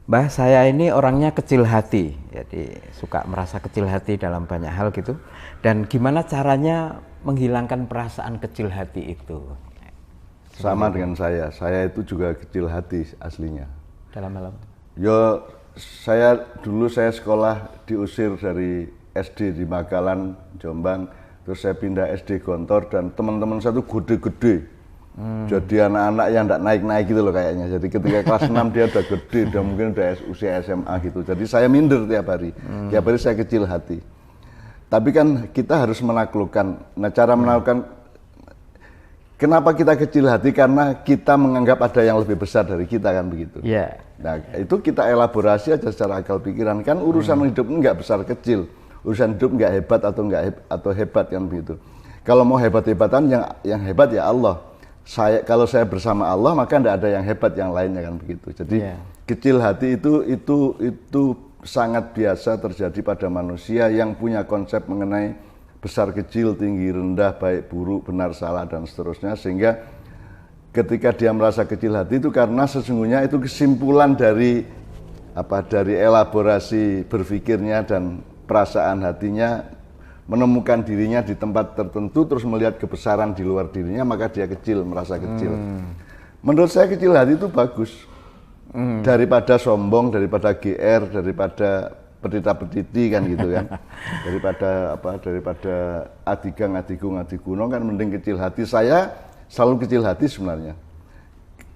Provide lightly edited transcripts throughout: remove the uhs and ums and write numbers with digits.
Mbah, saya ini orangnya kecil hati, jadi suka merasa kecil hati dalam banyak hal gitu. Dan gimana caranya menghilangkan perasaan kecil hati itu? Sama dengan saya itu juga kecil hati aslinya. Dalam hal apa? Yo, saya sekolah diusir dari SD di Magalan, Jombang, terus saya pindah SD Gontor dan teman-teman saya tuh gede-gede. Jadi anak-anak yang enggak naik-naik gitu loh kayaknya. Jadi ketika kelas 6 dia udah gede, udah mungkin udah usia SMA gitu. Jadi saya minder tiap hari. Tiap hari saya kecil hati. Tapi kan kita harus menaklukkan. Nah, cara menaklukkan, kenapa kita kecil hati? Karena kita menganggap ada yang lebih besar dari kita, kan begitu. Iya. Nah, itu kita elaborasi aja secara akal pikiran. Kan urusan hidup ini nggak besar kecil. Urusan hidup nggak hebat atau hebat, kan begitu. Kalau mau hebat-hebatan, yang hebat ya Allah. Kalau saya bersama Allah, maka tidak ada yang hebat yang lainnya, kan begitu. Jadi kecil hati itu sangat biasa terjadi pada manusia yang punya konsep mengenai besar kecil, tinggi rendah, baik buruk, benar salah dan seterusnya, sehingga ketika dia merasa kecil hati itu karena sesungguhnya itu kesimpulan dari elaborasi berpikirnya dan perasaan hatinya, menemukan dirinya di tempat tertentu terus melihat kebesaran di luar dirinya, maka dia kecil, merasa kecil. Menurut saya kecil hati itu bagus. Daripada sombong, daripada GR, daripada petita-petiti, kan gitu kan. Daripada adigang, adigung, adiguno, kan mending kecil hati. Saya selalu kecil hati sebenarnya.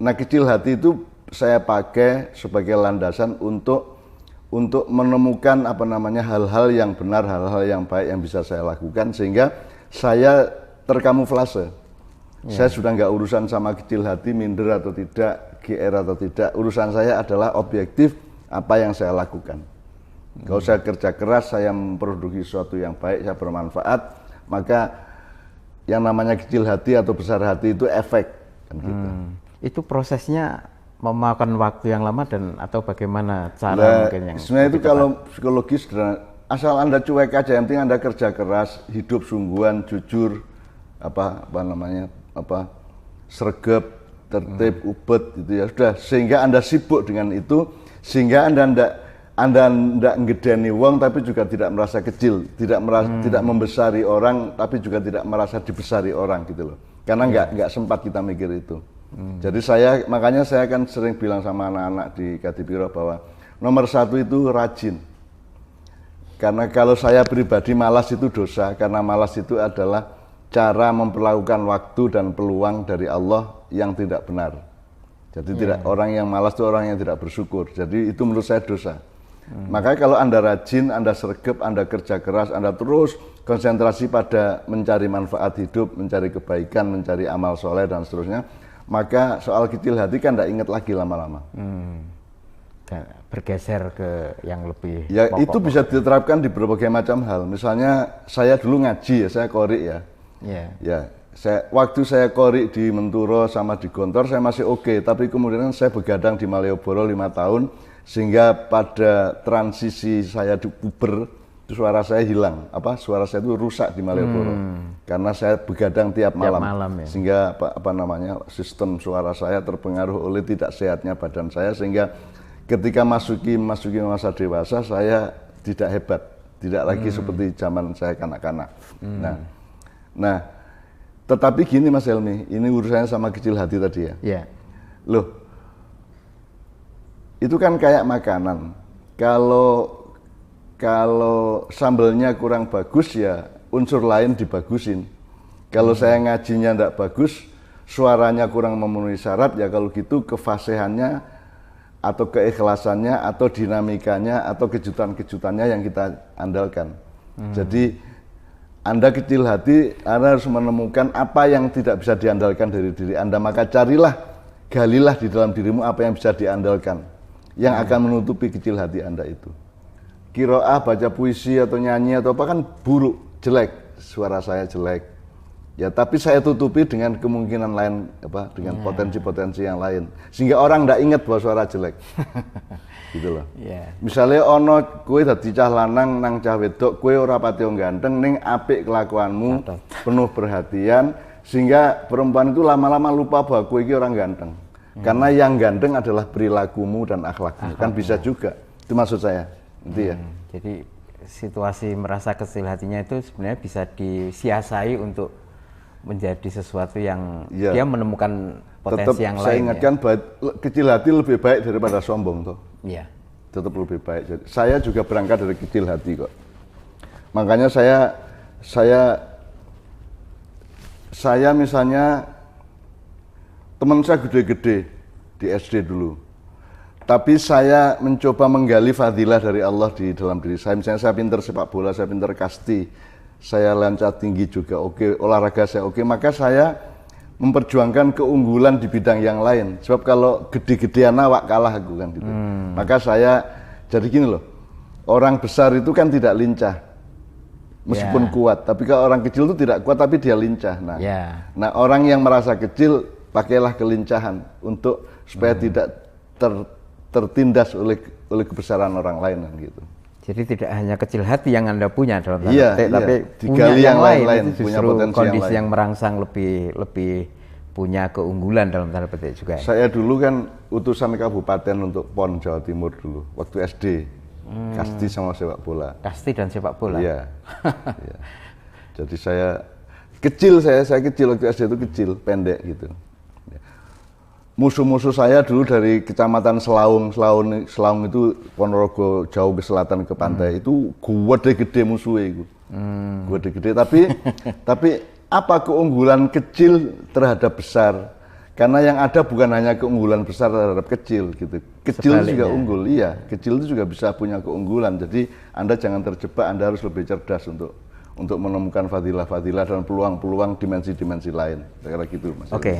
Nah, kecil hati itu saya pakai sebagai landasan untuk menemukan hal-hal yang benar, hal-hal yang baik yang bisa saya lakukan sehingga saya terkamuflase. Saya sudah nggak urusan sama kecil hati, minder atau tidak, GR atau tidak. Urusan saya adalah objektif apa yang saya lakukan. Kalau saya kerja keras, saya memproduksi sesuatu yang baik, saya bermanfaat, maka yang namanya kecil hati atau besar hati itu efek, kan gitu. Itu prosesnya memakan waktu yang lama atau bagaimana cara mungkin yang sebenarnya itu kalau psikologis asal Anda cuek aja, yang penting Anda kerja keras, hidup sungguhan, jujur, sregep, tertib, ubet gitu ya sudah, sehingga Anda sibuk dengan itu sehingga Anda enggak ngedeni wong tapi juga tidak merasa kecil, tidak membesari orang tapi juga tidak merasa dibesari orang gitu loh. Karena enggak sempat kita mikir itu. Jadi makanya saya kan sering bilang sama anak-anak di Kadipiro bahwa nomor 1 itu rajin. Karena kalau saya pribadi malas itu dosa, karena malas itu adalah cara memperlakukan waktu dan peluang dari Allah yang tidak benar. Jadi orang yang malas itu orang yang tidak bersyukur. Jadi itu menurut saya dosa. Makanya kalau Anda rajin, Anda sregep, Anda kerja keras, Anda terus konsentrasi pada mencari manfaat hidup, mencari kebaikan, mencari amal soleh dan seterusnya, maka soal kecil hati kan tidak ingat lagi lama-lama. Bergeser ke yang lebih ya pokok. Itu bisa diterapkan di berbagai macam hal. Misalnya saya dulu ngaji ya, saya qori ya. Waktu saya qori di Menturo sama di Gontor saya masih oke, tapi kemudian saya begadang di Malioboro 5 tahun sehingga pada transisi saya di puber itu suara saya hilang, suara saya itu rusak di Malioboro karena saya begadang tiap malam ya. Sehingga sistem suara saya terpengaruh oleh tidak sehatnya badan saya, sehingga ketika masuki masa dewasa saya tidak hebat, tidak lagi seperti zaman saya kanak-kanak. Nah, tetapi gini Mas Helmi, ini urusannya sama kecil hati tadi ya. Loh, itu kan kayak makanan. Kalau sambelnya kurang bagus ya unsur lain dibagusin. Kalau saya ngajinya enggak bagus, suaranya kurang memenuhi syarat, ya kalau gitu kefasihannya atau keikhlasannya atau dinamikanya atau kejutan-kejutannya yang kita andalkan. Jadi Anda kecil hati, Anda harus menemukan apa yang tidak bisa diandalkan dari diri Anda, maka galilah di dalam dirimu apa yang bisa diandalkan yang akan menutupi kecil hati Anda itu. Qiraah, baca puisi atau nyanyi atau apa kan buruk, jelek, suara saya jelek. Ya, tapi saya tutupi dengan kemungkinan lain, dengan potensi-potensi yang lain, sehingga orang ndak ingat bahwa suara jelek. Gitu loh. Misalnya ono kowe dadi cah lanang nang cah wedok, kowe ora pati ganteng ning apik kelakuanmu, penuh perhatian, sehingga perempuan itu lama-lama lupa bahwa kowe iki orang ganteng. Karena yang gandeng adalah perilakumu dan akhlakmu. Kan bisa juga. Itu maksud saya. Itu ya. Jadi situasi merasa kecil hatinya itu sebenarnya bisa disiasai untuk menjadi sesuatu yang dia menemukan potensi yang lain. Saya ingatkan kecil hati lebih baik daripada sombong toh. Iya. Tetap lebih baik. Jadi, saya juga berangkat dari kecil hati kok. Makanya saya misalnya teman saya gede-gede di SD dulu. Tapi saya mencoba menggali fadilah dari Allah di dalam diri saya. Misalnya saya pintar sepak bola, saya pintar kasti, saya loncat tinggi juga oke, olahraga saya oke, maka saya memperjuangkan keunggulan di bidang yang lain. Sebab kalau gede-gedean awak kalah aku kan gitu. Maka saya jadi gini loh, orang besar itu kan tidak lincah, meskipun kuat. Tapi kalau orang kecil itu tidak kuat tapi dia lincah. Nah orang yang merasa kecil, pakailah kelincahan untuk supaya tidak tertindas oleh kebesaran orang lain gitu. Jadi tidak hanya kecil hati yang Anda punya dalam tanda petik, tapi punya yang lain, punya potensi kondisi yang merangsang lebih punya keunggulan dalam tanda petik juga. Saya dulu kan utusan kabupaten untuk PON Jawa Timur dulu waktu SD. Kasti sama sepak bola. Kasti dan sepak bola. Iya. Ya. Jadi saya kecil waktu SD itu kecil, pendek gitu. Musuh-musuh saya dulu dari kecamatan Selaung itu Ponorogo jauh ke selatan ke pantai itu gede-gede musuhnya itu. Gede-gede tapi apa keunggulan kecil terhadap besar? Karena yang ada bukan hanya keunggulan besar terhadap kecil gitu. Kecil juga unggul, iya. Kecil itu juga bisa punya keunggulan. Jadi Anda jangan terjebak, Anda harus lebih cerdas untuk menemukan fadilah-fadilah dan peluang-peluang dimensi-dimensi lain. Kira-kira gitu, Mas. Oke.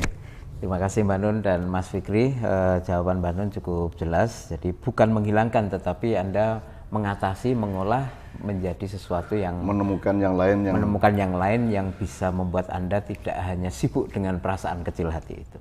Terima kasih Mbak Nun dan Mas Fikri, jawaban Mbak Nun cukup jelas. Jadi bukan menghilangkan, tetapi Anda mengatasi, mengolah menjadi sesuatu yang menemukan yang lain yang bisa membuat Anda tidak hanya sibuk dengan perasaan kecil hati itu.